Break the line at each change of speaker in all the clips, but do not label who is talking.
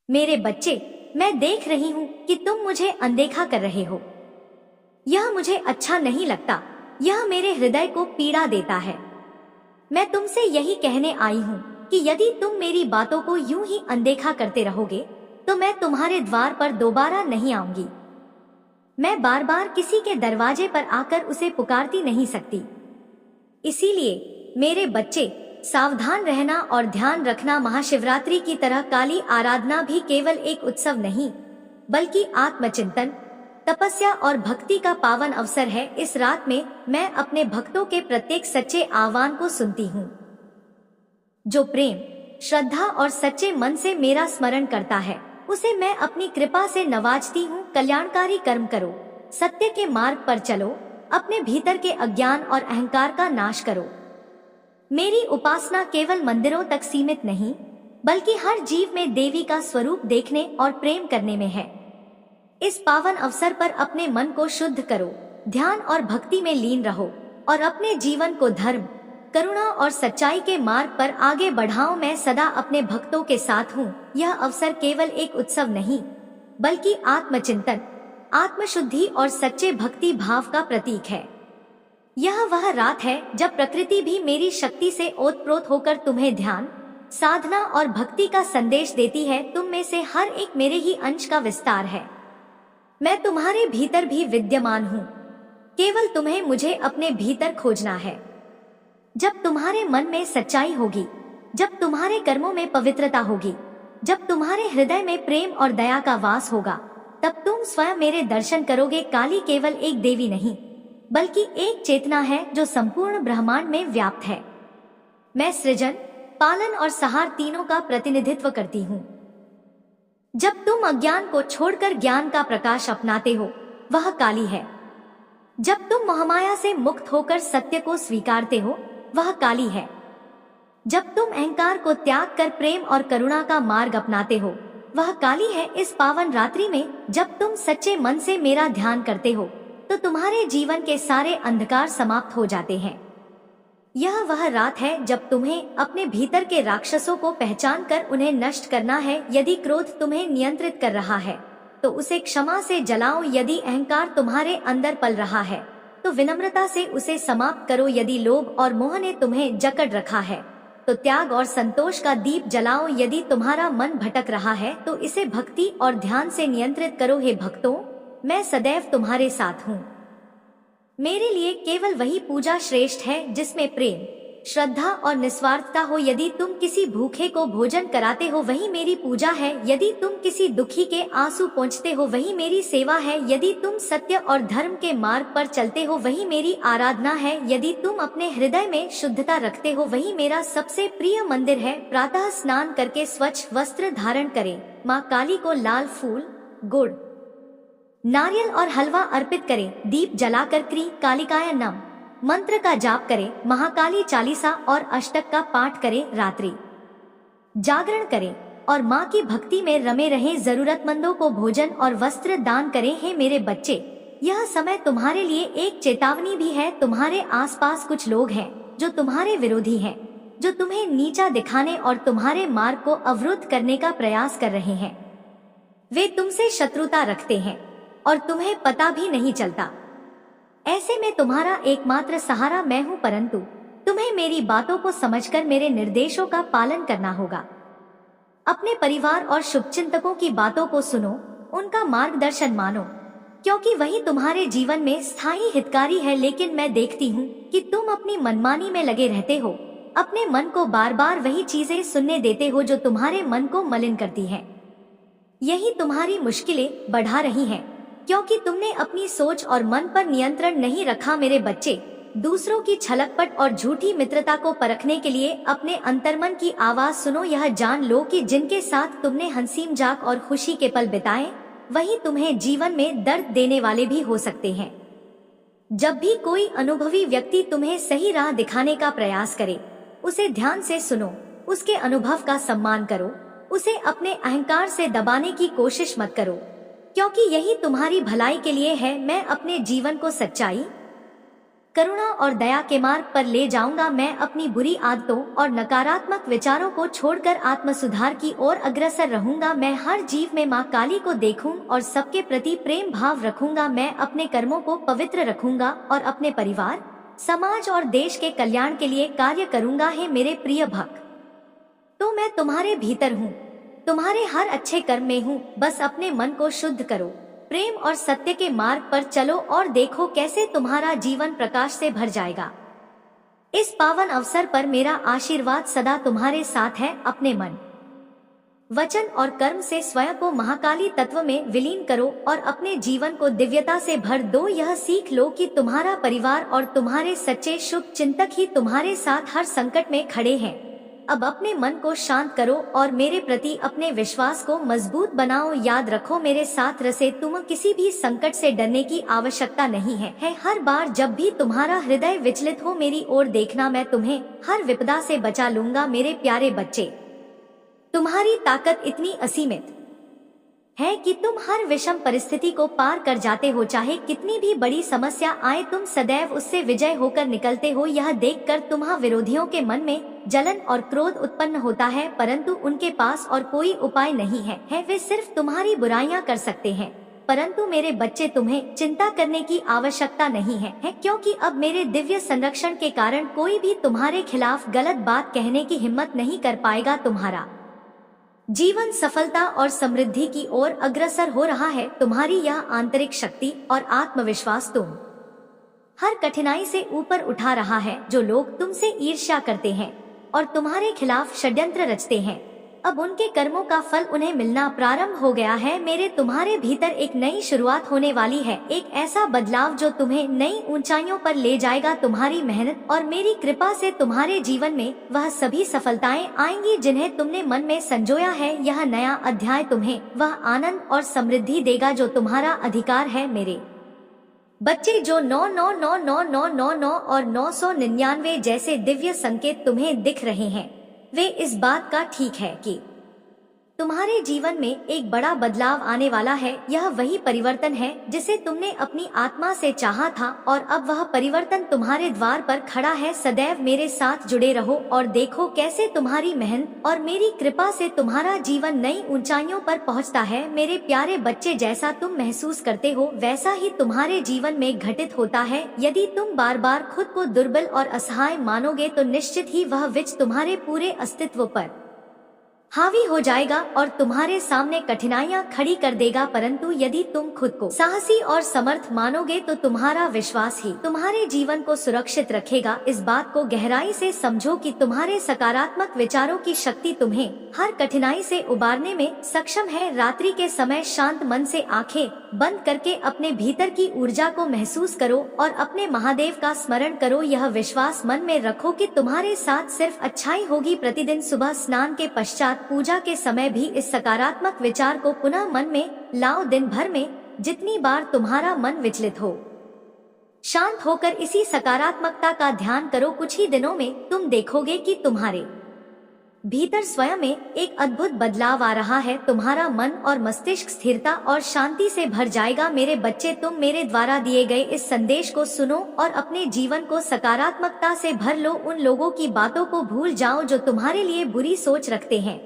मेरे बच्चे, मैं देख रही हूँ कि तुम मुझे अनदेखा कर रहे हो। यह मुझे अच्छा नहीं लगता। यह मेरे हृदय को पीड़ा देता है। मैं तुमसे यही कहने आई हूँ कि यदि तुम मेरी बातों को यूं ही अनदेखा करते रहोगे तो मैं तुम्हारे द्वार पर दोबारा नहीं आऊंगी। मैं बार बार किसी के दरवाजे पर आकर उसे पुकारती नहीं सकती। इसीलिए मेरे बच्चे, सावधान रहना और ध्यान रखना, महाशिवरात्रि की तरह काली आराधना भी केवल एक उत्सव नहीं बल्कि आत्मचिंतन, तपस्या और भक्ति का पावन अवसर है। इस रात में मैं अपने भक्तों के प्रत्येक सच्चे आह्वान को सुनती हूँ। जो प्रेम, श्रद्धा और सच्चे मन से मेरा स्मरण करता है उसे मैं अपनी कृपा से नवाजती हूँ। कल्याणकारी कर्म करो, सत्य के मार्ग पर चलो, अपने भीतर के अज्ञान और अहंकार का नाश करो। मेरी उपासना केवल मंदिरों तक सीमित नहीं बल्कि हर जीव में देवी का स्वरूप देखने और प्रेम करने में है। इस पावन अवसर पर अपने मन को शुद्ध करो, ध्यान और भक्ति में लीन रहो और अपने जीवन को धर्म, करुणा और सच्चाई के मार्ग पर आगे बढ़ाओ। मैं सदा अपने भक्तों के साथ हूँ। यह अवसर केवल एक उत्सव नहीं बल्कि आत्मचिंतन, आत्मशुद्धि और सच्चे भक्ति भाव का प्रतीक है। यह वह रात है जब प्रकृति भी मेरी शक्ति से ओतप्रोत होकर तुम्हें ध्यान, साधना और भक्ति का संदेश देती है। तुम में से हर एक मेरे ही अंश का विस्तार है। मैं तुम्हारे भीतर भी विद्यमान हूँ। केवल तुम्हें मुझे अपने भीतर खोजना है। जब तुम्हारे मन में सच्चाई होगी, जब तुम्हारे कर्मों में पवित्रता होगी, जब तुम्हारे हृदय में प्रेम और दया का वास होगा, तब तुम स्वयं मेरे दर्शन करोगे। काली केवल एक देवी नहीं बल्कि एक चेतना है जो संपूर्ण ब्रह्मांड में व्याप्त है। मैं सृजन, पालन और संहार तीनों का प्रतिनिधित्व करती हूँ। जब तुम अज्ञान को छोड़कर ज्ञान का प्रकाश अपनाते हो, वह काली है। जब तुम मोहमाया से मुक्त होकर सत्य को स्वीकारते हो, वह काली है। जब तुम अहंकार को त्याग कर प्रेम और करुणा का मार्ग अपनाते हो, वह काली है। इस पावन रात्रि में जब तुम सच्चे मन से मेरा ध्यान करते हो तो तुम्हारे जीवन के सारे अंधकार समाप्त हो जाते हैं। यह वह रात है जब तुम्हें अपने भीतर के राक्षसों को पहचान कर उन्हें नष्ट करना है। यदि क्रोध तुम्हें नियंत्रित कर रहा है तो उसे क्षमा से जलाओ। यदि अहंकार तुम्हारे अंदर पल रहा है तो विनम्रता से उसे समाप्त करो। यदि लोभ और मोह ने तुम्हें जकड़ रखा है तो त्याग और संतोष का दीप जलाओ। यदि तुम्हारा मन भटक रहा है तो इसे भक्ति और ध्यान से नियंत्रित करो। हे भक्तों, मैं सदैव तुम्हारे साथ हूँ। मेरे लिए केवल वही पूजा श्रेष्ठ है जिसमें प्रेम, श्रद्धा और निस्वार्थता हो। यदि तुम किसी भूखे को भोजन कराते हो, वही मेरी पूजा है। यदि तुम किसी दुखी के आंसू पोंछते हो, वही मेरी सेवा है। यदि तुम सत्य और धर्म के मार्ग पर चलते हो, वही मेरी आराधना है। यदि तुम अपने हृदय में शुद्धता रखते हो, वही मेरा सबसे प्रिय मंदिर है। प्रातः स्नान करके स्वच्छ वस्त्र धारण करें, माँ काली को लाल फूल, गुड़, नारियल और हलवा अर्पित करें। दीप जलाकर क्री कालिकाय नम मंत्र का जाप करें। महाकाली चालीसा और अष्टक का पाठ करें। रात्रि जागरण करें और माँ की भक्ति में रमे रहें। जरूरतमंदों को भोजन और वस्त्र दान करें। हे मेरे बच्चे, यह समय तुम्हारे लिए एक चेतावनी भी है। तुम्हारे आसपास कुछ लोग हैं जो तुम्हारे विरोधी हैं, जो तुम्हें नीचा दिखाने और तुम्हारे मार्ग को अवरुद्ध करने का प्रयास कर रहे हैं। वे तुमसे शत्रुता रखते हैं और तुम्हें पता भी नहीं चलता। ऐसे में तुम्हारा एकमात्र सहारा मैं हूँ, परंतु तुम्हें मेरी बातों को समझकर मेरे निर्देशों का पालन करना होगा। अपने परिवार और शुभचिंतकों की बातों को सुनो, उनका मार्गदर्शन मानो, क्योंकि वही तुम्हारे जीवन में स्थायी हितकारी है। लेकिन मैं देखती हूँ कि तुम अपनी मनमानी में लगे रहते हो। अपने मन को बार बार वही चीजें सुनने देते हो जो तुम्हारे मन को मलिन करती हैं। यही तुम्हारी मुश्किलें बढ़ा रही हैं, क्योंकि तुमने अपनी सोच और मन पर नियंत्रण नहीं रखा। मेरे बच्चे, दूसरों की छलकपट और झूठी मित्रता को परखने के लिए अपने अंतर्मन की आवाज सुनो। यह जान लो कि जिनके साथ तुमने हंसी मजाक और खुशी के पल बिताए, वही तुम्हें जीवन में दर्द देने वाले भी हो सकते हैं। जब भी कोई अनुभवी व्यक्ति तुम्हें सही राह दिखाने का प्रयास करे, उसे ध्यान से सुनो, उसके अनुभव का सम्मान करो, उसे अपने अहंकार से दबाने की कोशिश मत करो, क्योंकि यही तुम्हारी भलाई के लिए है। मैं अपने जीवन को सच्चाई, करुणा और दया के मार्ग पर ले जाऊंगा। मैं अपनी बुरी आदतों और नकारात्मक विचारों को छोड़कर आत्म सुधार की ओर अग्रसर रहूंगा। मैं हर जीव में माँ काली को देखूं और सबके प्रति प्रेम भाव रखूंगा। मैं अपने कर्मों को पवित्र रखूंगा और अपने परिवार, समाज और देश के कल्याण के लिए कार्य करूंगा। हे मेरे प्रिय भक्त, तो मैं तुम्हारे भीतर हूँ, तुम्हारे हर अच्छे कर्म में हूँ। बस अपने मन को शुद्ध करो, प्रेम और सत्य के मार्ग पर चलो और देखो कैसे तुम्हारा जीवन प्रकाश से भर जाएगा। इस पावन अवसर पर मेरा आशीर्वाद सदा तुम्हारे साथ है। अपने मन, वचन और कर्म से स्वयं को महाकाली तत्व में विलीन करो और अपने जीवन को दिव्यता से भर दो। यह सीख लो कि तुम्हारा परिवार और तुम्हारे सच्चे शुभ चिंतक ही तुम्हारे साथ हर संकट में खड़े हैं। अब अपने मन को शांत करो और मेरे प्रति अपने विश्वास को मजबूत बनाओ। याद रखो, मेरे साथ रसे तुम किसी भी संकट से डरने की आवश्यकता नहीं है। हर बार जब भी तुम्हारा हृदय विचलित हो, मेरी ओर देखना, मैं तुम्हें हर विपदा से बचा लूंगा। मेरे प्यारे बच्चे, तुम्हारी ताकत इतनी असीमित है कि तुम हर विषम परिस्थिति को पार कर जाते हो। चाहे कितनी भी बड़ी समस्या आए, तुम सदैव उससे विजय होकर निकलते हो। यह देखकर तुम्हारे विरोधियों के मन में जलन और क्रोध उत्पन्न होता है, परंतु उनके पास और कोई उपाय नहीं है। वे सिर्फ तुम्हारी बुराइयां कर सकते हैं। परंतु मेरे बच्चे, तुम्हें चिंता करने की आवश्यकता नहीं है, क्योंकि अब मेरे दिव्य संरक्षण के कारण कोई भी तुम्हारे खिलाफ गलत बात कहने की हिम्मत नहीं कर पाएगा। तुम्हारा जीवन सफलता और समृद्धि की ओर अग्रसर हो रहा है। तुम्हारी यह आंतरिक शक्ति और आत्मविश्वास तुम हर कठिनाई से ऊपर उठा रहा है। जो लोग तुमसे ईर्ष्या करते हैं और तुम्हारे खिलाफ षड्यंत्र रचते हैं, अब उनके कर्मों का फल उन्हें मिलना प्रारंभ हो गया है। मेरे तुम्हारे भीतर एक नई शुरुआत होने वाली है, एक ऐसा बदलाव जो तुम्हें नई ऊंचाइयों पर ले जाएगा। तुम्हारी मेहनत और मेरी कृपा से तुम्हारे जीवन में वह सभी सफलताएं आएंगी जिन्हें तुमने मन में संजोया है। यह नया अध्याय तुम्हें वह आनंद और समृद्धि देगा जो तुम्हारा अधिकार है। मेरे बच्चे, जो 999999 और 999 जैसे दिव्य संकेत तुम्हें दिख रहे हैं, वे इस बात का ठीक है कि तुम्हारे जीवन में एक बड़ा बदलाव आने वाला है। यह वही परिवर्तन है जिसे तुमने अपनी आत्मा से चाहा था और अब वह परिवर्तन तुम्हारे द्वार पर खड़ा है। सदैव मेरे साथ जुड़े रहो और देखो कैसे तुम्हारी मेहनत और मेरी कृपा से तुम्हारा जीवन नई ऊंचाइयों पर पहुंचता है। मेरे प्यारे बच्चे, जैसा तुम महसूस करते हो वैसा ही तुम्हारे जीवन में घटित होता है। यदि तुम बार बार खुद को दुर्बल और असहाय मानोगे तो निश्चित ही वह विच तुम्हारे पूरे अस्तित्व पर हावी हो जाएगा और तुम्हारे सामने कठिनाइयां खड़ी कर देगा। परंतु यदि तुम खुद को साहसी और समर्थ मानोगे तो तुम्हारा विश्वास ही तुम्हारे जीवन को सुरक्षित रखेगा। इस बात को गहराई से समझो कि तुम्हारे सकारात्मक विचारों की शक्ति तुम्हें हर कठिनाई से उबारने में सक्षम है। रात्रि के समय शांत मन से आंखें बंद करके अपने भीतर की ऊर्जा को महसूस करो और अपने महादेव का स्मरण करो। यह विश्वास मन में रखो कि तुम्हारे साथ सिर्फ अच्छाई होगी। प्रतिदिन सुबह स्नान के पश्चात पूजा के समय भी इस सकारात्मक विचार को पुनः मन में लाओ। दिन भर में जितनी बार तुम्हारा मन विचलित हो, शांत होकर इसी सकारात्मकता का ध्यान करो। कुछ ही दिनों में तुम देखोगे कि तुम्हारे भीतर स्वयं में एक अद्भुत बदलाव आ रहा है। तुम्हारा मन और मस्तिष्क स्थिरता और शांति से भर जाएगा। मेरे बच्चे, तुम मेरे द्वारा दिए गए इस संदेश को सुनो और अपने जीवन को सकारात्मकता से भर लो। उन लोगों की बातों को भूल जाओ जो तुम्हारे लिए बुरी सोच रखते हैं।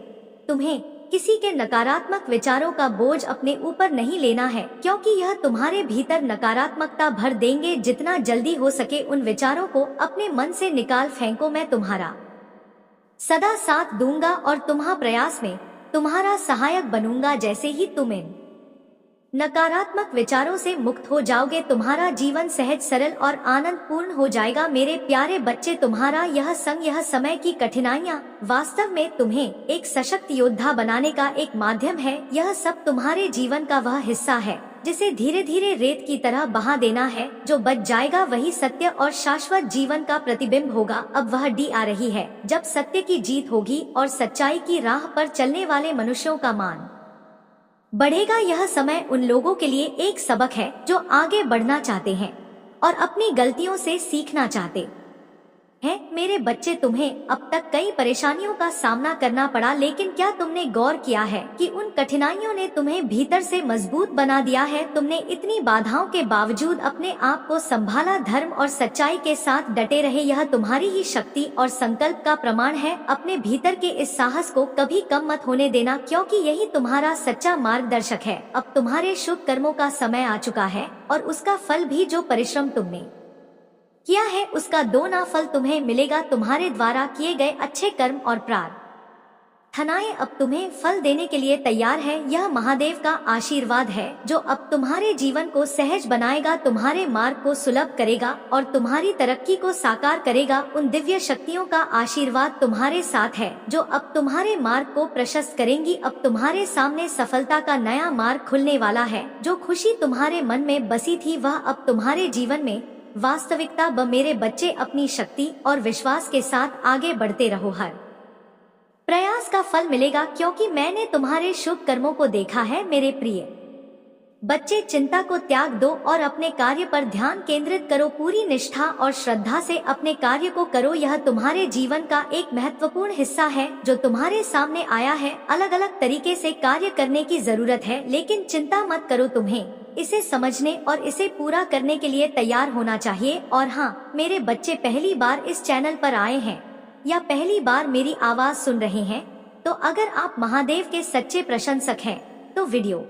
तुम्हें किसी के नकारात्मक विचारों का बोझ अपने ऊपर नहीं लेना है, क्योंकि यह तुम्हारे भीतर नकारात्मकता भर देंगे। जितना जल्दी हो सके उन विचारों को अपने मन से निकाल फेंको। मैं तुम्हारा सदा साथ दूंगा और तुम्हारे प्रयास में तुम्हारा सहायक बनूंगा। जैसे ही तुम इन नकारात्मक विचारों से मुक्त हो जाओगे, तुम्हारा जीवन सहज, सरल और आनंद पूर्ण हो जाएगा। मेरे प्यारे बच्चे, तुम्हारा यह समय की कठिनाइयां वास्तव में तुम्हें एक सशक्त योद्धा बनाने का एक माध्यम है। यह सब तुम्हारे जीवन का वह हिस्सा है जिसे धीरे धीरे रेत की तरह बहा देना है। जो बच जाएगा वही सत्य और शाश्वत जीवन का प्रतिबिंब होगा। अब वह डी आ रही है जब सत्य की जीत होगी और सच्चाई की राह पर चलने वाले मनुष्यों का मान बढ़ेगा। यह समय उन लोगों के लिए एक सबक है जो आगे बढ़ना चाहते हैं और अपनी गलतियों से सीखना चाहते हैं मेरे बच्चे, तुम्हें अब तक कई परेशानियों का सामना करना पड़ा, लेकिन क्या तुमने गौर किया है कि उन कठिनाइयों ने तुम्हें भीतर से मजबूत बना दिया है? तुमने इतनी बाधाओं के बावजूद अपने आप को संभाला, धर्म और सच्चाई के साथ डटे रहे। यह तुम्हारी ही शक्ति और संकल्प का प्रमाण है। अपने भीतर के इस साहस को कभी कम मत होने देना, क्योंकि यही तुम्हारा सच्चा मार्गदर्शक है। अब तुम्हारे शुभ कर्मों का समय आ चुका है और उसका फल भी, जो परिश्रम तुमने किया है उसका दोना फल तुम्हें मिलेगा। तुम्हारे द्वारा किए गए अच्छे कर्म और प्रार्थनाएं अब तुम्हें फल देने के लिए तैयार है। यह महादेव का आशीर्वाद है जो अब तुम्हारे जीवन को सहज बनाएगा, तुम्हारे मार्ग को सुलभ करेगा और तुम्हारी तरक्की को साकार करेगा। उन दिव्य शक्तियों का आशीर्वाद तुम्हारे साथ है जो अब तुम्हारे मार्ग को प्रशस्त करेंगी। अब तुम्हारे सामने सफलता का नया मार्ग खुलने वाला है। जो खुशी तुम्हारे मन में बसी थी वह अब तुम्हारे जीवन में वास्तविकता ब मेरे बच्चे, अपनी शक्ति और विश्वास के साथ आगे बढ़ते रहो। हर प्रयास का फल मिलेगा, क्योंकि मैंने तुम्हारे शुभ कर्मों को देखा है। मेरे प्रिय बच्चे, चिंता को त्याग दो और अपने कार्य पर ध्यान केंद्रित करो। पूरी निष्ठा और श्रद्धा से अपने कार्य को करो। यह तुम्हारे जीवन का एक महत्वपूर्ण हिस्सा है जो तुम्हारे सामने आया है। अलग अलग तरीके से कार्य करने की जरूरत है, लेकिन चिंता मत करो, तुम्हें इसे समझने और इसे पूरा करने के लिए तैयार होना चाहिए। और हाँ मेरे बच्चे, पहली बार इस चैनल पर आए हैं या पहली बार मेरी आवाज सुन रहे हैं, तो अगर आप महादेव के सच्चे प्रशंसक हैं तो वीडियो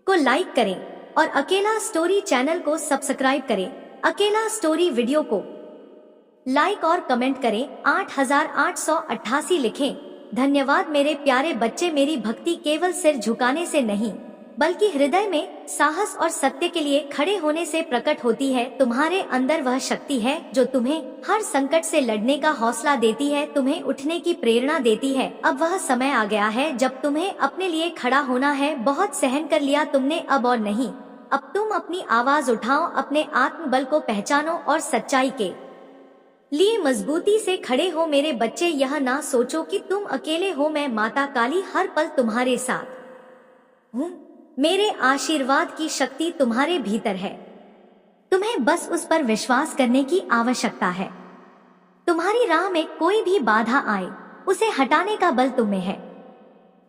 को लाइक करें और अकेला स्टोरी चैनल को सब्सक्राइब करें। अकेला स्टोरी वीडियो को लाइक और कमेंट करें। 8888 लिखें। धन्यवाद मेरे प्यारे बच्चे। मेरी भक्ति केवल सिर झुकाने से नहीं, बल्कि हृदय में साहस और सत्य के लिए खड़े होने से प्रकट होती है। तुम्हारे अंदर वह शक्ति है जो तुम्हें हर संकट से लड़ने का हौसला देती है, तुम्हें उठने की प्रेरणा देती है। अब वह समय आ गया है जब तुम्हें अपने लिए खड़ा होना है। बहुत सहन कर लिया तुमने, अब और नहीं। अब तुम अपनी आवाज उठाओ, अपने आत्मबल को पहचानो और सच्चाई के लिए मजबूती से खड़े हो। मेरे बच्चे, यह ना सोचो कि तुम अकेले हो। मैं माता काली हर पल तुम्हारे साथ हूँ। मेरे आशीर्वाद की शक्ति तुम्हारे भीतर है, तुम्हें बस उस पर विश्वास करने की आवश्यकता है। तुम्हारी राह में कोई भी बाधा आए, उसे हटाने का बल तुम्हें है।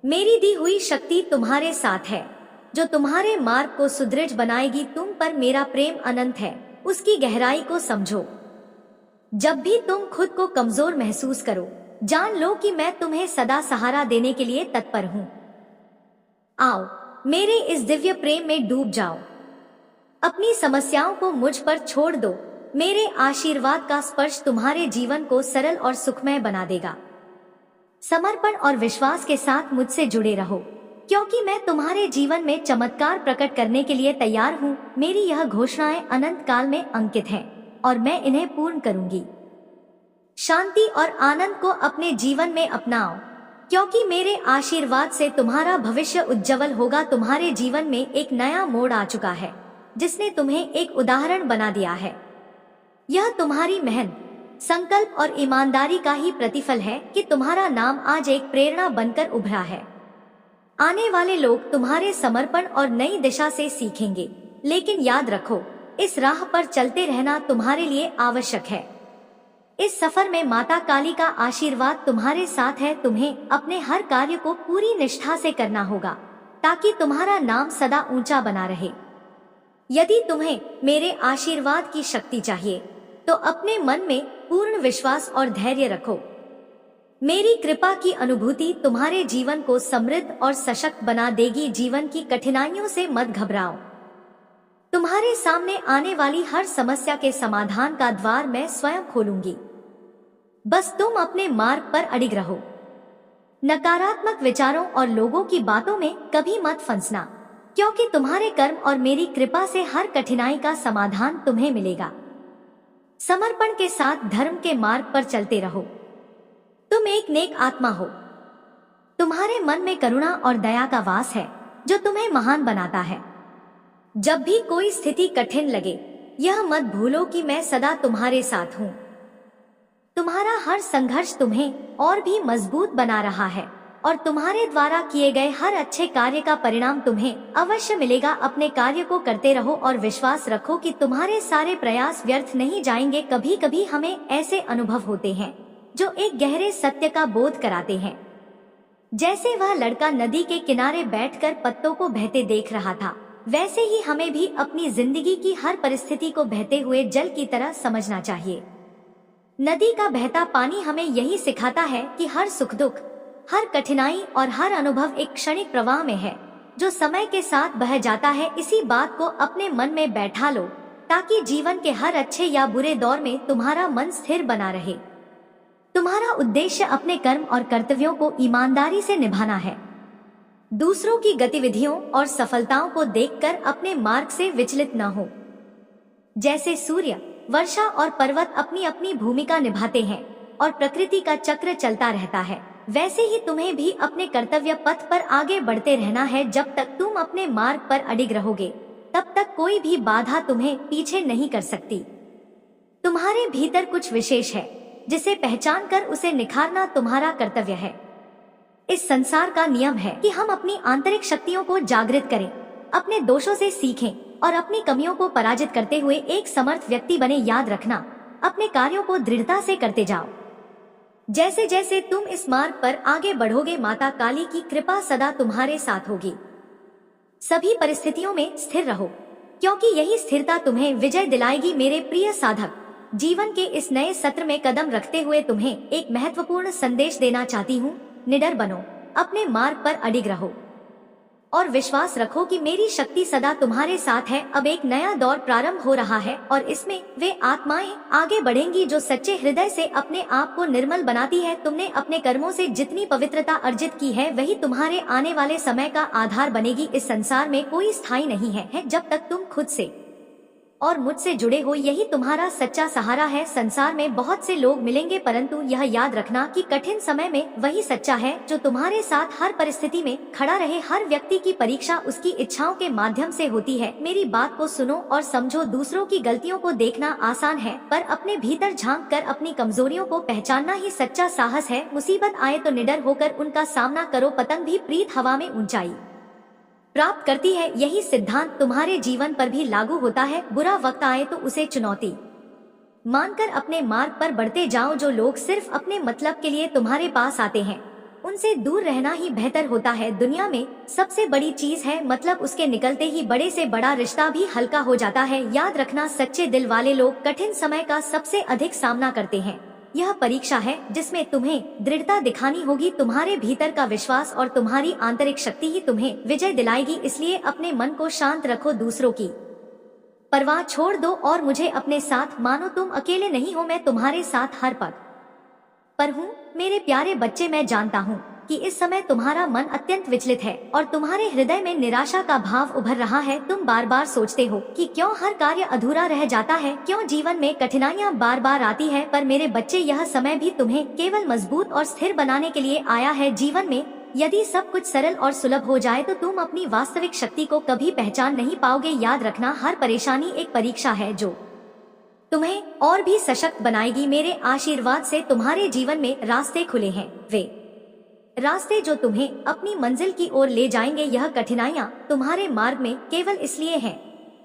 मेरी दी हुई शक्ति तुम्हारे साथ है जो तुम्हारे मार्ग को सुदृढ़ बनाएगी। तुम पर मेरा प्रेम अनंत है, उसकी गहराई को समझो। जब भी तुम खुद को कमजोर महसूस करो, जान लो कि मैं तुम्हें सदा सहारा देने के लिए तत्पर हूँ। आओ मेरे इस दिव्य प्रेम में डूब जाओ। अपनी समस्याओं को मुझ पर छोड़ दो। मेरे आशीर्वाद का स्पर्श तुम्हारे जीवन को सरल और सुखमय बना देगा। समर्पण और विश्वास के साथ मुझसे जुड़े रहो, क्योंकि मैं तुम्हारे जीवन में चमत्कार प्रकट करने के लिए तैयार हूँ। मेरी यह घोषणाएं अनंत काल में अंकित हैं और मैं इन्हें पूर्ण करूंगी। शांति और आनंद को अपने जीवन में अपनाओ, क्योंकि मेरे आशीर्वाद से तुम्हारा भविष्य उज्जवल होगा। तुम्हारे जीवन में एक नया मोड़ आ चुका है जिसने तुम्हें एक उदाहरण बना दिया है। यह तुम्हारी मेहनत, संकल्प और ईमानदारी का ही प्रतिफल है कि तुम्हारा नाम आज एक प्रेरणा बनकर उभरा है। आने वाले लोग तुम्हारे समर्पण और नई दिशा से सीखेंगे, लेकिन याद रखो, इस राह पर चलते रहना तुम्हारे लिए आवश्यक है। इस सफर में माता काली का आशीर्वाद तुम्हारे साथ है। तुम्हें अपने हर कार्य को पूरी निष्ठा से करना होगा ताकि तुम्हारा नाम सदा ऊंचा बना रहे। यदि तुम्हें मेरे आशीर्वाद की शक्ति चाहिए तो अपने मन में पूर्ण विश्वास और धैर्य रखो। मेरी कृपा की अनुभूति तुम्हारे जीवन को समृद्ध और सशक्त बना देगी। जीवन की कठिनाइयों से मत घबराओ। तुम्हारे सामने आने वाली हर समस्या के समाधान का द्वार मैं स्वयं खोलूंगी। बस तुम अपने मार्ग पर अडिग रहो। नकारात्मक विचारों और लोगों की बातों में कभी मत फंसना, क्योंकि तुम्हारे कर्म और मेरी कृपा से हर कठिनाई का समाधान तुम्हें मिलेगा। समर्पण के साथ धर्म के मार्ग पर चलते रहो। तुम एक नेक आत्मा हो। तुम्हारे मन में करुणा और दया का वास है जो तुम्हें महान बनाता है। जब भी कोई स्थिति कठिन लगे, यह मत भूलो कि मैं सदा तुम्हारे साथ हूँ। तुम्हारा हर संघर्ष तुम्हें और भी मजबूत बना रहा है। और तुम्हारे द्वारा किए गए हर अच्छे कार्य का परिणाम तुम्हें अवश्य मिलेगा। अपने कार्य को करते रहो और विश्वास रखो कि तुम्हारे सारे प्रयास व्यर्थ नहीं जाएंगे। कभी कभी हमें ऐसे अनुभव होते हैं जो एक गहरे सत्य का बोध कराते हैं। जैसे वह लड़का नदी के किनारे बैठकर पत्तों को बहते देख रहा था, वैसे ही हमें भी अपनी जिंदगी की हर परिस्थिति को बहते हुए जल की तरह समझना चाहिए। नदी का बहता पानी हमें यही सिखाता है कि हर सुख दुख, हर कठिनाई और हर अनुभव एक क्षणिक प्रवाह में है जो समय के साथ बह जाता है। इसी बात को अपने मन में बैठा लो ताकि जीवन के हर अच्छे या बुरे दौर में तुम्हारा मन स्थिर बना रहे। तुम्हारा उद्देश्य अपने कर्म और कर्तव्यों को ईमानदारी से निभाना है। दूसरों की गतिविधियों और सफलताओं को देखकर अपने मार्ग से विचलित न हो। जैसे सूर्य, वर्षा और पर्वत अपनी अपनी भूमिका निभाते हैं और प्रकृति का चक्र चलता रहता है, वैसे ही तुम्हें भी अपने कर्तव्य पथ पर आगे बढ़ते रहना है। जब तक तुम अपने मार्ग पर अडिग रहोगे तब तक कोई भी बाधा तुम्हें पीछे नहीं कर सकती। तुम्हारे भीतर कुछ विशेष है जिसे पहचान कर उसे निखारना तुम्हारा कर्तव्य है। इस संसार का नियम है कि हम अपनी आंतरिक शक्तियों को जागृत करें, अपने दोषों से सीखें और अपनी कमियों को पराजित करते हुए एक समर्थ व्यक्ति बने। याद रखना, अपने कार्यों को दृढ़ता से करते जाओ। जैसे जैसे तुम इस मार्ग पर आगे बढ़ोगे, माता काली की कृपा सदा तुम्हारे साथ होगी। सभी परिस्थितियों में स्थिर रहो, क्योंकि यही स्थिरता तुम्हें विजय दिलाएगी। मेरे प्रिय साधक, जीवन के इस नए सत्र में कदम रखते हुए तुम्हें एक महत्वपूर्ण संदेश देना चाहती हूँ। निडर बनो, अपने मार्ग पर अडिग रहो और विश्वास रखो कि मेरी शक्ति सदा तुम्हारे साथ है। अब एक नया दौर प्रारंभ हो रहा है और इसमें वे आत्माएं आगे बढ़ेंगी जो सच्चे हृदय से अपने आप को निर्मल बनाती है। तुमने अपने कर्मों से जितनी पवित्रता अर्जित की है वही तुम्हारे आने वाले समय का आधार बनेगी। इस संसार में कोई स्थायी नहीं है जब तक तुम खुद से और मुझसे जुड़े हो। यही तुम्हारा सच्चा सहारा है। संसार में बहुत से लोग मिलेंगे, परंतु यह याद रखना कि कठिन समय में वही सच्चा है जो तुम्हारे साथ हर परिस्थिति में खड़ा रहे। हर व्यक्ति की परीक्षा उसकी इच्छाओं के माध्यम से होती है। मेरी बात को सुनो और समझो। दूसरों की गलतियों को देखना आसान है, पर अपने भीतर झांक कर अपनी कमजोरियों को पहचानना ही सच्चा साहस है। मुसीबत आए तो निडर होकर उनका सामना करो। पतंग भी प्रीत हवा में ऊंचाई प्राप्त करती है। यही सिद्धांत तुम्हारे जीवन पर भी लागू होता है। बुरा वक्त आए तो उसे चुनौती मानकर अपने मार्ग पर बढ़ते जाओ। जो लोग सिर्फ अपने मतलब के लिए तुम्हारे पास आते हैं उनसे दूर रहना ही बेहतर होता है। दुनिया में सबसे बड़ी चीज है मतलब, उसके निकलते ही बड़े से बड़ा रिश्ता भी हल्का हो जाता है। याद रखना, सच्चे दिल वाले लोग कठिन समय का सबसे अधिक सामना करते हैं। यह परीक्षा है जिसमें तुम्हें दृढ़ता दिखानी होगी। तुम्हारे भीतर का विश्वास और तुम्हारी आंतरिक शक्ति ही तुम्हें विजय दिलाएगी। इसलिए अपने मन को शांत रखो, दूसरों की परवाह छोड़ दो और मुझे अपने साथ मानो। तुम अकेले नहीं हो, मैं तुम्हारे साथ हर पल पर हूँ। मेरे प्यारे बच्चे, मैं जानता हूँ कि इस समय तुम्हारा मन अत्यंत विचलित है और तुम्हारे हृदय में निराशा का भाव उभर रहा है। तुम बार बार सोचते हो कि क्यों हर कार्य अधूरा रह जाता है, क्यों जीवन में कठिनाइयाँ बार बार आती है। पर मेरे बच्चे, यह समय भी तुम्हें केवल मजबूत और स्थिर बनाने के लिए आया है। जीवन में यदि सब कुछ सरल और सुलभ हो जाए तो तुम अपनी वास्तविक शक्ति को कभी पहचान नहीं पाओगे। याद रखना, हर परेशानी एक परीक्षा है जो तुम्हें और भी सशक्त बनाएगी। मेरे आशीर्वाद से तुम्हारे जीवन में रास्ते खुले हैं, वे रास्ते जो तुम्हें अपनी मंजिल की ओर ले जाएंगे। यह कठिनाइयां तुम्हारे मार्ग में केवल इसलिए हैं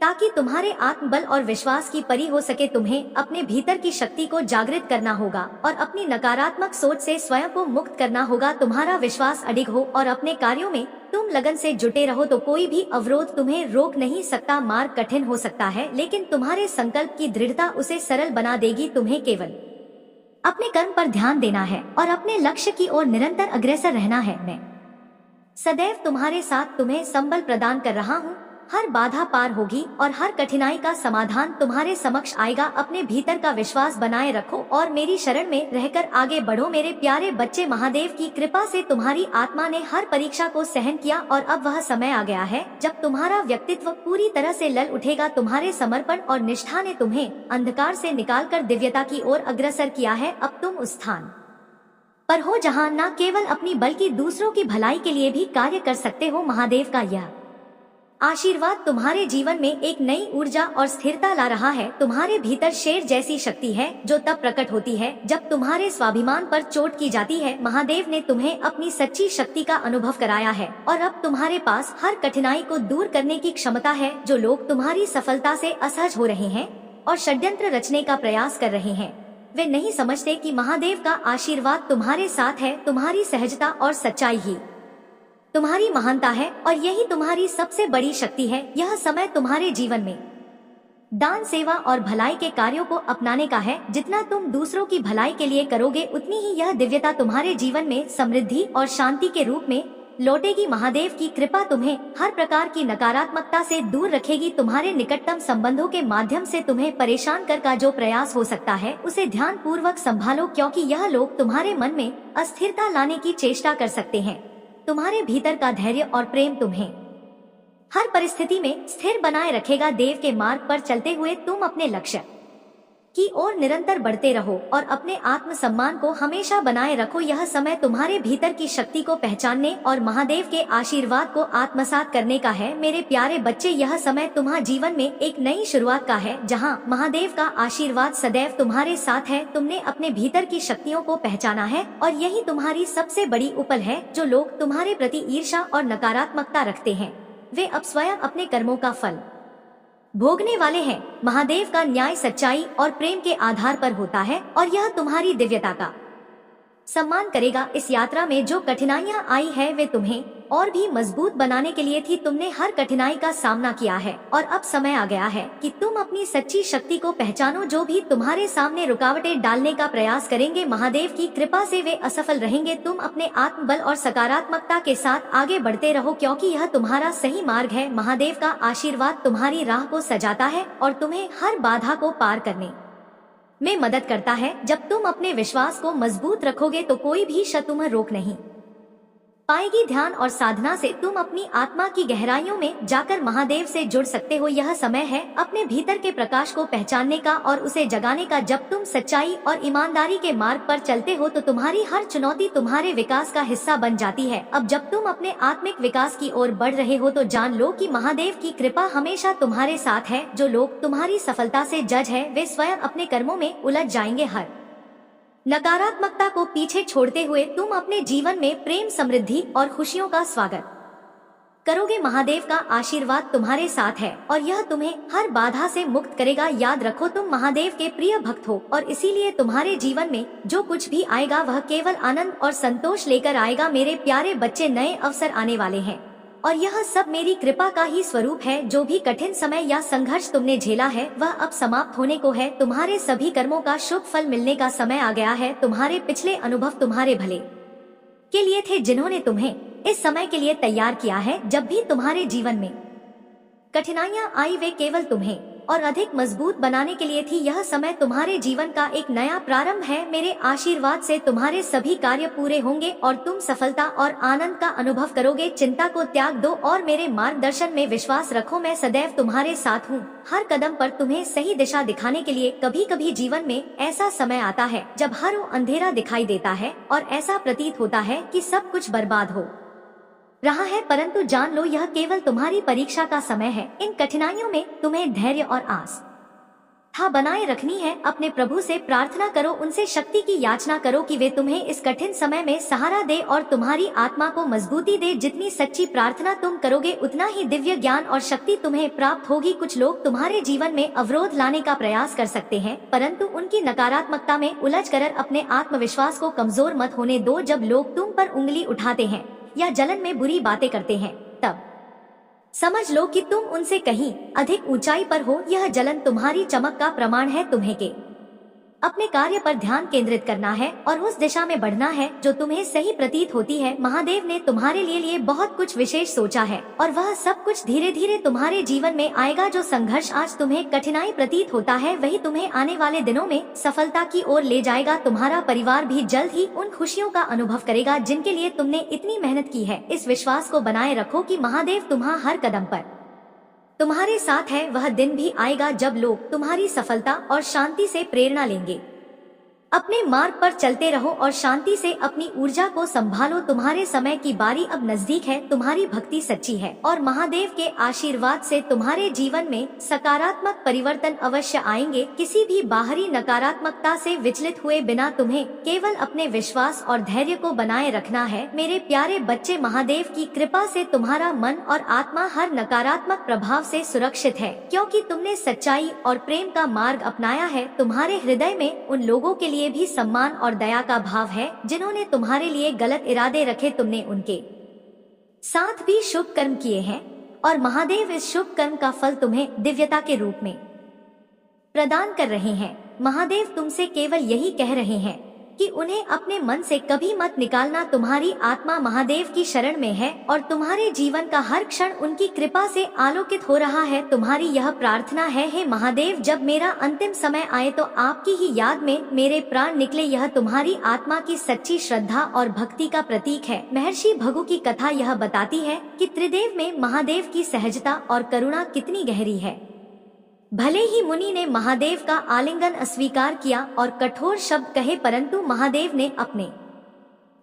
ताकि तुम्हारे आत्मबल और विश्वास की परी हो सके। तुम्हें अपने भीतर की शक्ति को जागृत करना होगा और अपनी नकारात्मक सोच से स्वयं को मुक्त करना होगा। तुम्हारा विश्वास अडिग हो और अपने कार्यों में तुम लगन से जुटे रहो तो कोई भी अवरोध तुम्हें रोक नहीं सकता। मार्ग कठिन हो सकता है, लेकिन तुम्हारे संकल्प की दृढ़ता उसे सरल बना देगी। तुम्हें केवल अपने कर्म पर ध्यान देना है और अपने लक्ष्य की ओर निरंतर अग्रसर रहना है। मैं सदैव तुम्हारे साथ तुम्हें संबल प्रदान कर रहा हूँ। हर बाधा पार होगी और हर कठिनाई का समाधान तुम्हारे समक्ष आएगा। अपने भीतर का विश्वास बनाए रखो और मेरी शरण में रहकर आगे बढ़ो। मेरे प्यारे बच्चे, महादेव की कृपा से तुम्हारी आत्मा ने हर परीक्षा को सहन किया और अब वह समय आ गया है जब तुम्हारा व्यक्तित्व पूरी तरह से लल उठेगा। तुम्हारे समर्पण और निष्ठा ने तुम्हें अंधकार से निकालकर दिव्यता की ओर अग्रसर किया है। अब तुम उस स्थान पर हो जहाँ न केवल अपनी बल्कि दूसरों की भलाई के लिए भी कार्य कर सकते हो। महादेव का यह आशीर्वाद तुम्हारे जीवन में एक नई ऊर्जा और स्थिरता ला रहा है। तुम्हारे भीतर शेर जैसी शक्ति है जो तब प्रकट होती है जब तुम्हारे स्वाभिमान पर चोट की जाती है। महादेव ने तुम्हें अपनी सच्ची शक्ति का अनुभव कराया है और अब तुम्हारे पास हर कठिनाई को दूर करने की क्षमता है। जो लोग तुम्हारी सफलता से असहज हो रहे हैं और षड्यंत्र रचने का प्रयास कर रहे हैं, वे नहीं समझते कि महादेव का आशीर्वाद तुम्हारे साथ है। तुम्हारी सहजता और सच्चाई ही तुम्हारी महानता है और यही तुम्हारी सबसे बड़ी शक्ति है। यह समय तुम्हारे जीवन में दान, सेवा और भलाई के कार्यों को अपनाने का है। जितना तुम दूसरों की भलाई के लिए करोगे, उतनी ही यह दिव्यता तुम्हारे जीवन में समृद्धि और शांति के रूप में लौटेगी। महादेव की कृपा तुम्हें हर प्रकार की नकारात्मकता से दूर रखेगी। तुम्हारे निकटतम संबंधों के माध्यम से तुम्हें परेशान कर का जो प्रयास हो सकता है, उसे ध्यान पूर्वक संभालो, क्योंकि यह लोग तुम्हारे मन में अस्थिरता लाने की चेष्टा कर सकते हैं। तुम्हारे भीतर का धैर्य और प्रेम तुम्हें हर परिस्थिति में स्थिर बनाए रखेगा। देव के मार्ग पर चलते हुए तुम अपने लक्ष्य की ओर निरंतर बढ़ते रहो और अपने आत्मसम्मान को हमेशा बनाए रखो। यह समय तुम्हारे भीतर की शक्ति को पहचानने और महादेव के आशीर्वाद को आत्मसात करने का है। मेरे प्यारे बच्चे, यह समय तुम्हारे जीवन में एक नई शुरुआत का है, जहां महादेव का आशीर्वाद सदैव तुम्हारे साथ है। तुमने अपने भीतर की शक्तियों को पहचाना है और यही तुम्हारी सबसे बड़ी उपल है। जो लोग तुम्हारे प्रति ईर्ष्या और नकारात्मकता रखते हैं, वे अब स्वयं अपने कर्मों का फल भोगने वाले हैं। महादेव का न्याय सच्चाई और प्रेम के आधार पर होता है और यह तुम्हारी दिव्यता का सम्मान करेगा। इस यात्रा में जो कठिनाइयां आई है, वे तुम्हें और भी मजबूत बनाने के लिए थी। तुमने हर कठिनाई का सामना किया है और अब समय आ गया है कि तुम अपनी सच्ची शक्ति को पहचानो। जो भी तुम्हारे सामने रुकावटें डालने का प्रयास करेंगे, महादेव की कृपा से वे असफल रहेंगे। तुम अपने आत्मबल और सकारात्मकता के साथ आगे बढ़ते रहो, क्योंकि यह तुम्हारा सही मार्ग है। महादेव का आशीर्वाद तुम्हारी राह को सजाता है और तुम्हें हर बाधा को पार करने में मदद करता है। जब तुम अपने विश्वास को मजबूत रखोगे तो कोई भी शत्रु तुम्हें रोक नहीं पाएगी। ध्यान और साधना से तुम अपनी आत्मा की गहराइयों में जाकर महादेव से जुड़ सकते हो। यह समय है अपने भीतर के प्रकाश को पहचानने का और उसे जगाने का। जब तुम सच्चाई और ईमानदारी के मार्ग पर चलते हो तो तुम्हारी हर चुनौती तुम्हारे विकास का हिस्सा बन जाती है। अब जब तुम अपने आत्मिक विकास की ओर बढ़ रहे हो तो जान लो कि महादेव की कृपा हमेशा तुम्हारे साथ है। जो लोग तुम्हारी सफलता से जज है, वे स्वयं अपने कर्मों में उलझ जाएंगे। हर नकारात्मकता को पीछे छोड़ते हुए तुम अपने जीवन में प्रेम, समृद्धि और खुशियों का स्वागत करोगे। महादेव का आशीर्वाद तुम्हारे साथ है और यह तुम्हें हर बाधा से मुक्त करेगा। याद रखो, तुम महादेव के प्रिय भक्त हो और इसीलिए तुम्हारे जीवन में जो कुछ भी आएगा वह केवल आनंद और संतोष लेकर आएगा। मेरे प्यारे बच्चे, नए अवसर आने वाले हैं और यह सब मेरी कृपा का ही स्वरूप है। जो भी कठिन समय या संघर्ष तुमने झेला है, वह अब समाप्त होने को है। तुम्हारे सभी कर्मों का शुभ फल मिलने का समय आ गया है। तुम्हारे पिछले अनुभव तुम्हारे भले के लिए थे, जिन्होंने तुम्हें इस समय के लिए तैयार किया है। जब भी तुम्हारे जीवन में कठिनाइयां आई, वे केवल तुम्हें और अधिक मजबूत बनाने के लिए थी। यह समय तुम्हारे जीवन का एक नया प्रारंभ है। मेरे आशीर्वाद से तुम्हारे सभी कार्य पूरे होंगे और तुम सफलता और आनंद का अनुभव करोगे। चिंता को त्याग दो और मेरे मार्गदर्शन में विश्वास रखो। मैं सदैव तुम्हारे साथ हूँ, हर कदम पर तुम्हें सही दिशा दिखाने के लिए। कभी कभी जीवन में ऐसा समय आता है जब हर ओर अंधेरा दिखाई देता है और ऐसा प्रतीत होता है कि सब कुछ बर्बाद हो रहा है, परंतु जान लो, यह केवल तुम्हारी परीक्षा का समय है। इन कठिनाइयों में तुम्हें धैर्य और आस्था बनाए रखनी है। अपने प्रभु से प्रार्थना करो, उनसे शक्ति की याचना करो कि वे तुम्हें इस कठिन समय में सहारा दे और तुम्हारी आत्मा को मजबूती दे। जितनी सच्ची प्रार्थना तुम करोगे, उतना ही दिव्य ज्ञान और शक्ति तुम्हें प्राप्त होगी। कुछ लोग तुम्हारे जीवन में अवरोध लाने का प्रयास कर सकते हैं, परंतु उनकी नकारात्मकता में उलझ कर अपने आत्मविश्वास को कमजोर मत होने दो। जब लोग तुम पर उंगली उठाते हैं या जलन में बुरी बातें करते हैं, तब समझ लो कि तुम उनसे कहीं अधिक ऊंचाई पर हो। यह जलन तुम्हारी चमक का प्रमाण है। तुम्हें के अपने कार्य पर ध्यान केंद्रित करना है और उस दिशा में बढ़ना है जो तुम्हें सही प्रतीत होती है। महादेव ने तुम्हारे लिए बहुत कुछ विशेष सोचा है और वह सब कुछ धीरे धीरे तुम्हारे जीवन में आएगा। जो संघर्ष आज तुम्हें कठिनाई प्रतीत होता है, वही तुम्हें आने वाले दिनों में सफलता की ओर ले जाएगा। तुम्हारा परिवार भी जल्द ही उन खुशियों का अनुभव करेगा जिनके लिए तुमने इतनी मेहनत की है। इस विश्वास को बनाए रखो कि महादेव तुम्हारा हर कदम पर तुम्हारे साथ है। वह दिन भी आएगा जब लोग तुम्हारी सफलता और शांति से प्रेरणा लेंगे। अपने मार्ग पर चलते रहो और शांति से अपनी ऊर्जा को संभालो। तुम्हारे समय की बारी अब नजदीक है। तुम्हारी भक्ति सच्ची है और महादेव के आशीर्वाद से तुम्हारे जीवन में सकारात्मक परिवर्तन अवश्य आएंगे। किसी भी बाहरी नकारात्मकता से विचलित हुए बिना तुम्हें केवल अपने विश्वास और धैर्य को बनाए रखना है। मेरे प्यारे बच्चे, महादेव की कृपा से तुम्हारा मन और आत्मा हर नकारात्मक प्रभाव से सुरक्षित है, क्योंकि तुमने सच्चाई और प्रेम का मार्ग अपनाया है। तुम्हारे हृदय में उन लोगों के लिए भी सम्मान और दया का भाव है जिन्होंने तुम्हारे लिए गलत इरादे रखे। तुमने उनके साथ भी शुभ कर्म किए हैं और महादेव इस शुभ कर्म का फल तुम्हें दिव्यता के रूप में प्रदान कर रहे हैं। महादेव तुमसे केवल यही कह रहे हैं कि उन्हें अपने मन से कभी मत निकालना। तुम्हारी आत्मा महादेव की शरण में है और तुम्हारे जीवन का हर क्षण उनकी कृपा से आलोकित हो रहा है। तुम्हारी यह प्रार्थना है, हे महादेव, जब मेरा अंतिम समय आए तो आपकी ही याद में मेरे प्राण निकले। यह तुम्हारी आत्मा की सच्ची श्रद्धा और भक्ति का प्रतीक है। महर्षि भृगु की कथा यह बताती है कि त्रिदेव में महादेव की सहजता और करुणा कितनी गहरी है। भले ही मुनि ने महादेव का आलिंगन अस्वीकार किया और कठोर शब्द कहे, परंतु महादेव ने अपने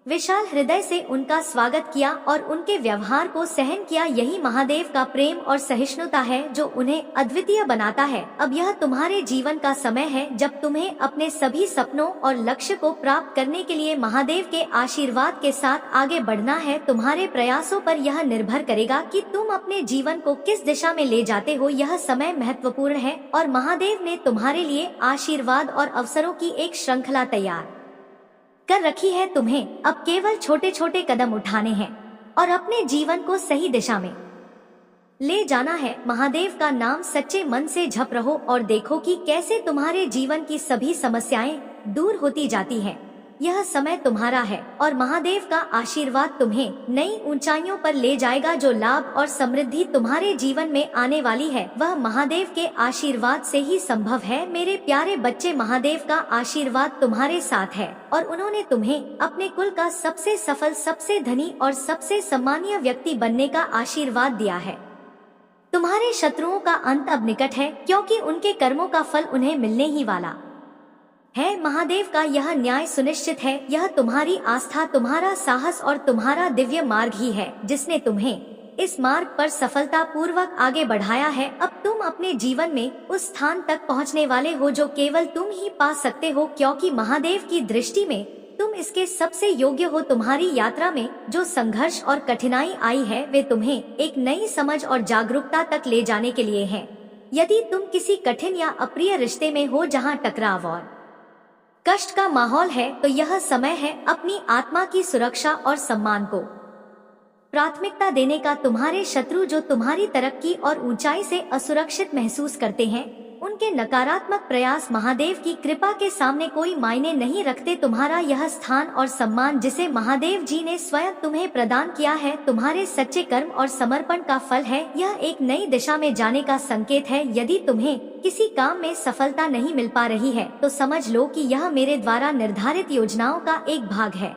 विशाल हृदय से उनका स्वागत किया और उनके व्यवहार को सहन किया। यही महादेव का प्रेम और सहिष्णुता है जो उन्हें अद्वितीय बनाता है। अब यह तुम्हारे जीवन का समय है जब तुम्हें अपने सभी सपनों और लक्ष्य को प्राप्त करने के लिए महादेव के आशीर्वाद के साथ आगे बढ़ना है। तुम्हारे प्रयासों पर यह निर्भर करेगा कि तुम अपने जीवन को किस दिशा में ले जाते हो। यह समय महत्वपूर्ण है और महादेव ने तुम्हारे लिए आशीर्वाद और अवसरों की एक श्रृंखला तैयार कर रखी है। तुम्हें अब केवल छोटे छोटे कदम उठाने हैं और अपने जीवन को सही दिशा में ले जाना है। महादेव का नाम सच्चे मन से जप रहो और देखो कि कैसे तुम्हारे जीवन की सभी समस्याएं दूर होती जाती हैं। यह समय तुम्हारा है और महादेव का आशीर्वाद तुम्हें नई ऊंचाइयों पर ले जाएगा। जो लाभ और समृद्धि तुम्हारे जीवन में आने वाली है वह महादेव के आशीर्वाद से ही संभव है। मेरे प्यारे बच्चे, महादेव का आशीर्वाद तुम्हारे साथ है और उन्होंने तुम्हें अपने कुल का सबसे सफल, सबसे धनी और सबसे सम्मानीय व्यक्ति बनने का आशीर्वाद दिया है। तुम्हारे शत्रुओं का अंत अब निकट है, क्योंकि उनके कर्मों का फल उन्हें मिलने ही वाला है। महादेव का यह न्याय सुनिश्चित है। यह तुम्हारी आस्था, तुम्हारा साहस और तुम्हारा दिव्य मार्ग ही है जिसने तुम्हें इस मार्ग पर सफलता पूर्वक आगे बढ़ाया है। अब तुम अपने जीवन में उस स्थान तक पहुंचने वाले हो जो केवल तुम ही पा सकते हो, क्योंकि महादेव की दृष्टि में तुम इसके सबसे योग्य हो। तुम्हारी यात्रा में जो संघर्ष और कठिनाई आई है वे तुम्हें एक नई समझ और जागरूकता तक ले जाने के लिए हैं। यदि तुम किसी कठिन या अप्रिय रिश्ते में हो जहां टकराव और कष्ट का माहौल है, तो यह समय है अपनी आत्मा की सुरक्षा और सम्मान को प्राथमिकता देने का। तुम्हारे शत्रु जो तुम्हारी तरक्की और ऊंचाई से असुरक्षित महसूस करते हैं, उनके नकारात्मक प्रयास महादेव की कृपा के सामने कोई मायने नहीं रखते। तुम्हारा यह स्थान और सम्मान जिसे महादेव जी ने स्वयं तुम्हें प्रदान किया है, तुम्हारे सच्चे कर्म और समर्पण का फल है। यह एक नई दिशा में जाने का संकेत है। यदि तुम्हें किसी काम में सफलता नहीं मिल पा रही है तो समझ लो कि यह मेरे द्वारा निर्धारित योजनाओं का एक भाग है।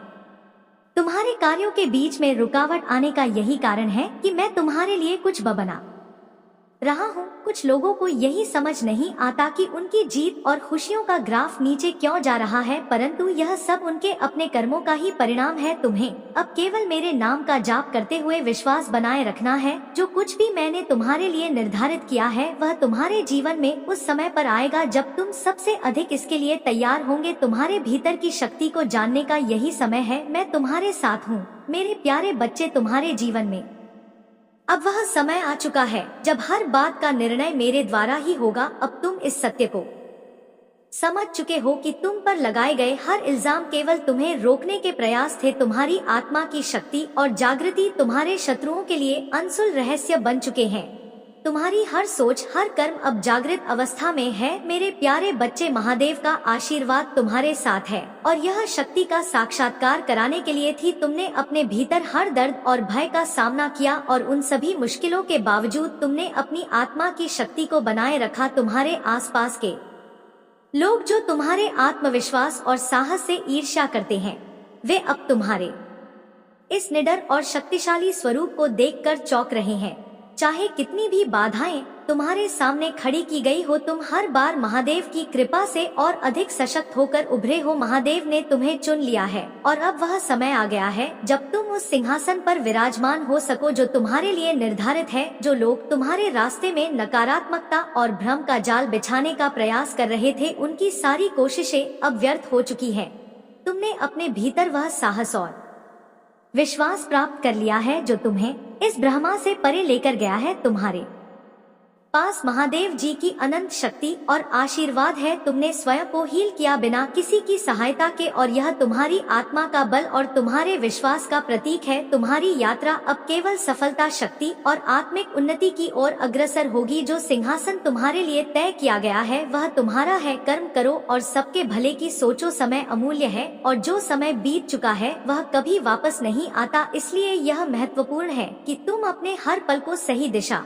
तुम्हारे कार्यों के बीच में रुकावट आने का यही कारण है कि मैं तुम्हारे लिए कुछ बना रहा हूँ। कुछ लोगों को यही समझ नहीं आता कि उनकी जीत और खुशियों का ग्राफ नीचे क्यों जा रहा है, परंतु यह सब उनके अपने कर्मों का ही परिणाम है। तुम्हें अब केवल मेरे नाम का जाप करते हुए विश्वास बनाए रखना है। जो कुछ भी मैंने तुम्हारे लिए निर्धारित किया है वह तुम्हारे जीवन में उस समय पर आएगा जब तुम सबसे अधिक इसके लिए तैयार होंगे। तुम्हारे भीतर की शक्ति को जानने का यही समय है। मैं तुम्हारे साथ हूँ मेरे प्यारे बच्चे। तुम्हारे जीवन में अब वह समय आ चुका है जब हर बात का निर्णय मेरे द्वारा ही होगा। अब तुम इस सत्य को समझ चुके हो कि तुम पर लगाए गए हर इल्जाम केवल तुम्हें रोकने के प्रयास थे। तुम्हारी आत्मा की शक्ति और जागृति तुम्हारे शत्रुओं के लिए अनसुल रहस्य बन चुके हैं। तुम्हारी हर सोच, हर कर्म अब जागृत अवस्था में है। मेरे प्यारे बच्चे, महादेव का आशीर्वाद तुम्हारे साथ है और यह शक्ति का साक्षात्कार कराने के लिए थी। तुमने अपने भीतर हर दर्द और भय का सामना किया और उन सभी मुश्किलों के बावजूद तुमने अपनी आत्मा की शक्ति को बनाए रखा। तुम्हारे आसपास के लोग जो तुम्हारे आत्मविश्वास और साहस से ईर्ष्या करते हैं, वे अब तुम्हारे इस निडर और शक्तिशाली स्वरूप को देखकर चौंक रहे हैं। चाहे कितनी भी बाधाएं तुम्हारे सामने खड़ी की गई हो, तुम हर बार महादेव की कृपा से और अधिक सशक्त होकर उभरे हो। महादेव ने तुम्हें चुन लिया है और अब वह समय आ गया है जब तुम उस सिंहासन पर विराजमान हो सको जो तुम्हारे लिए निर्धारित है। जो लोग तुम्हारे रास्ते में नकारात्मकता और भ्रम का जाल बिछाने का प्रयास कर रहे थे, उनकी सारी कोशिशें अब व्यर्थ हो चुकी हैं। तुमने अपने भीतर वह साहस और विश्वास प्राप्त कर लिया है जो तुम्हें इस ब्रह्मा से परे लेकर गया है। तुम्हारे पास महादेव जी की अनंत शक्ति और आशीर्वाद है। तुमने स्वयं को हील किया बिना किसी की सहायता के, और यह तुम्हारी आत्मा का बल और तुम्हारे विश्वास का प्रतीक है। तुम्हारी यात्रा अब केवल सफलता, शक्ति और आत्मिक उन्नति की ओर अग्रसर होगी। जो सिंहासन तुम्हारे लिए तय किया गया है वह तुम्हारा है। कर्म करो और सबके भले की सोचो। समय अमूल्य है और जो समय बीत चुका है वह कभी वापस नहीं आता। इसलिए यह महत्वपूर्ण है कि तुम अपने हर पल को सही दिशा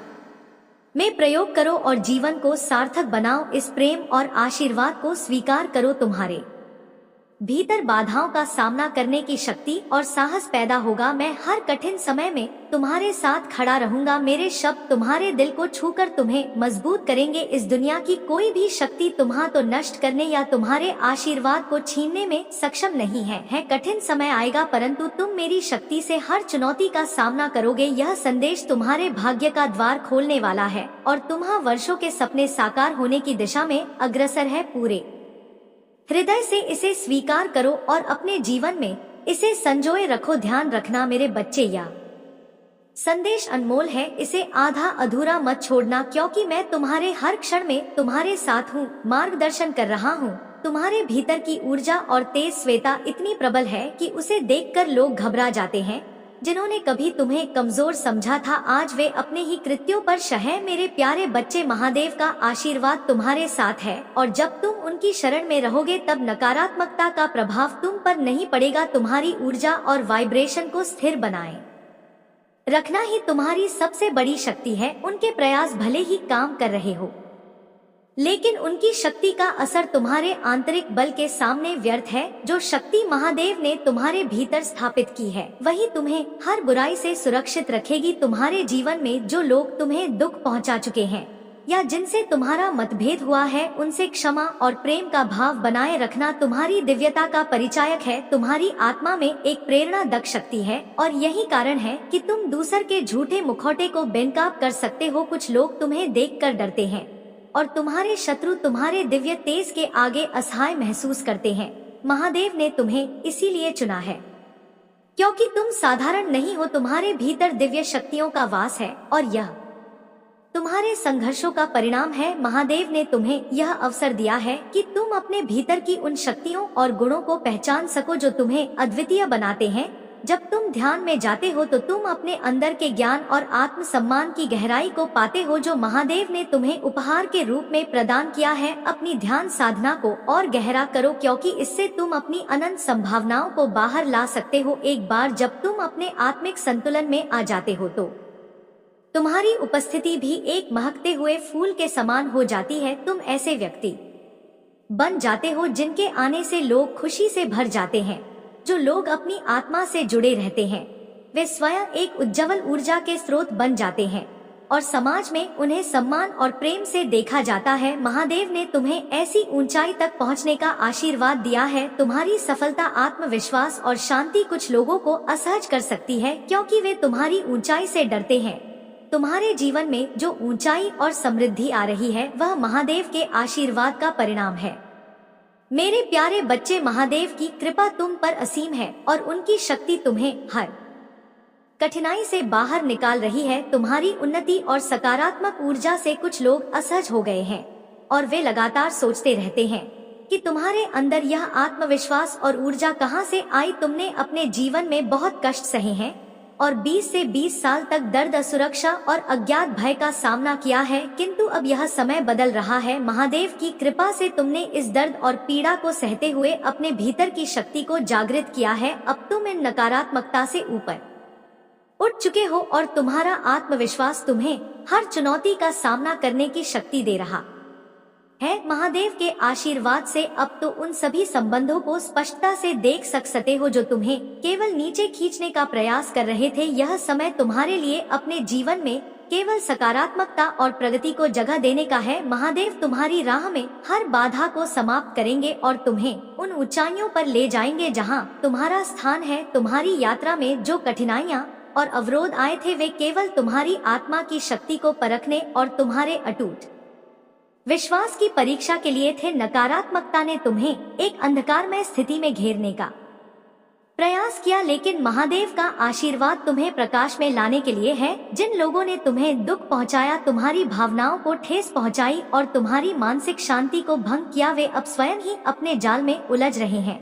में प्रयोग करो और जीवन को सार्थक बनाओ। इस प्रेम और आशीर्वाद को स्वीकार करो। तुम्हारे भीतर बाधाओं का सामना करने की शक्ति और साहस पैदा होगा। मैं हर कठिन समय में तुम्हारे साथ खड़ा रहूंगा। मेरे शब्द तुम्हारे दिल को छूकर तुम्हें मजबूत करेंगे। इस दुनिया की कोई भी शक्ति तुम्हें तो नष्ट करने या तुम्हारे आशीर्वाद को छीनने में सक्षम नहीं है। कठिन समय आएगा परंतु तुम मेरी शक्ति से हर चुनौती का सामना करोगे। यह संदेश तुम्हारे भाग्य का द्वार खोलने वाला है और तुम्हारे वर्षों के सपने साकार होने की दिशा में अग्रसर है। पूरे हृदय से इसे स्वीकार करो और अपने जीवन में इसे संजोए रखो। ध्यान रखना मेरे बच्चे, यह संदेश अनमोल है। इसे आधा अधूरा मत छोड़ना, क्योंकि मैं तुम्हारे हर क्षण में तुम्हारे साथ हूँ, मार्गदर्शन कर रहा हूँ। तुम्हारे भीतर की ऊर्जा और तेज श्वेता इतनी प्रबल है कि उसे देखकर लोग घबरा जाते हैं। जिन्होंने कभी तुम्हें कमजोर समझा था, आज वे अपने ही कृत्यों पर शह। मेरे प्यारे बच्चे, महादेव का आशीर्वाद तुम्हारे साथ है और जब तुम उनकी शरण में रहोगे तब नकारात्मकता का प्रभाव तुम पर नहीं पड़ेगा। तुम्हारी ऊर्जा और वाइब्रेशन को स्थिर बनाए रखना ही तुम्हारी सबसे बड़ी शक्ति है। उनके प्रयास भले ही काम कर रहे हो, लेकिन उनकी शक्ति का असर तुम्हारे आंतरिक बल के सामने व्यर्थ है। जो शक्ति महादेव ने तुम्हारे भीतर स्थापित की है वही तुम्हें हर बुराई से सुरक्षित रखेगी। तुम्हारे जीवन में जो लोग तुम्हें दुख पहुंचा चुके हैं या जिनसे तुम्हारा मतभेद हुआ है, उनसे क्षमा और प्रेम का भाव बनाए रखना तुम्हारी दिव्यता का परिचायक है। तुम्हारी आत्मा में एक प्रेरणादायक शक्ति है और यही कारण है कि तुम दूसर के झूठे मुखौटे को बेनकाब कर सकते हो। कुछ लोग तुम्हें देखकर डरते हैं और तुम्हारे शत्रु तुम्हारे दिव्य तेज के आगे असहाय महसूस करते हैं। महादेव ने तुम्हें इसीलिए चुना है क्योंकि तुम साधारण नहीं हो। तुम्हारे भीतर दिव्य शक्तियों का वास है और यह तुम्हारे संघर्षों का परिणाम है। महादेव ने तुम्हें यह अवसर दिया है कि तुम अपने भीतर की उन शक्तियों और गुणों को पहचान सको जो तुम्हें अद्वितीय बनाते हैं। जब तुम ध्यान में जाते हो तो तुम अपने अंदर के ज्ञान और आत्म सम्मान की गहराई को पाते हो जो महादेव ने तुम्हें उपहार के रूप में प्रदान किया है। अपनी ध्यान साधना को और गहरा करो, क्योंकि इससे तुम अपनी अनंत संभावनाओं को बाहर ला सकते हो। एक बार जब तुम अपने आत्मिक संतुलन में आ जाते हो तो तुम्हारी उपस्थिति भी एक महकते हुए फूल के समान हो जाती है। तुम ऐसे व्यक्ति बन जाते हो जिनके आने से लोग खुशी से भर जाते हैं। जो लोग अपनी आत्मा से जुड़े रहते हैं वे स्वयं एक उज्जवल ऊर्जा के स्रोत बन जाते हैं और समाज में उन्हें सम्मान और प्रेम से देखा जाता है। महादेव ने तुम्हें ऐसी ऊंचाई तक पहुंचने का आशीर्वाद दिया है। तुम्हारी सफलता, आत्मविश्वास और शांति कुछ लोगों को असहज कर सकती है क्योंकि वे तुम्हारी ऊंचाई से डरते हैं। तुम्हारे जीवन में जो ऊंचाई और समृद्धि आ रही है वह महादेव के आशीर्वाद का परिणाम है। मेरे प्यारे बच्चे, महादेव की कृपा तुम पर असीम है और उनकी शक्ति तुम्हें हर कठिनाई से बाहर निकाल रही है। तुम्हारी उन्नति और सकारात्मक ऊर्जा से कुछ लोग असहज हो गए हैं और वे लगातार सोचते रहते हैं कि तुम्हारे अंदर यह आत्मविश्वास और ऊर्जा कहां से आई। तुमने अपने जीवन में बहुत कष्ट सहे हैं और 20 से 20 साल तक दर्द, असुरक्षा और अज्ञात भय का सामना किया है, किंतु अब यह समय बदल रहा है। महादेव की कृपा से तुमने इस दर्द और पीड़ा को सहते हुए अपने भीतर की शक्ति को जागृत किया है। अब तुम इन नकारात्मकता से ऊपर उठ चुके हो और तुम्हारा आत्मविश्वास तुम्हें हर चुनौती का सामना करने की शक्ति दे रहा है। महादेव के आशीर्वाद से अब तो उन सभी संबंधों को स्पष्टता से देख सकते हो जो तुम्हें केवल नीचे खींचने का प्रयास कर रहे थे। यह समय तुम्हारे लिए अपने जीवन में केवल सकारात्मकता और प्रगति को जगह देने का है। महादेव तुम्हारी राह में हर बाधा को समाप्त करेंगे और तुम्हें उन ऊंचाइयों पर ले जाएंगे जहां तुम्हारा स्थान है। तुम्हारी यात्रा में जो कठिनाइयां और अवरोध आए थे वे केवल तुम्हारी आत्मा की शक्ति को परखने और तुम्हारे अटूट विश्वास की परीक्षा के लिए थे। नकारात्मकता ने तुम्हें एक अंधकारमय स्थिति में घेरने का प्रयास किया, लेकिन महादेव का आशीर्वाद तुम्हें प्रकाश में लाने के लिए है। जिन लोगों ने तुम्हें दुख पहुंचाया, तुम्हारी भावनाओं को ठेस पहुंचाई और तुम्हारी मानसिक शांति को भंग किया, वे अब स्वयं ही अपने जाल में उलझ रहे हैं।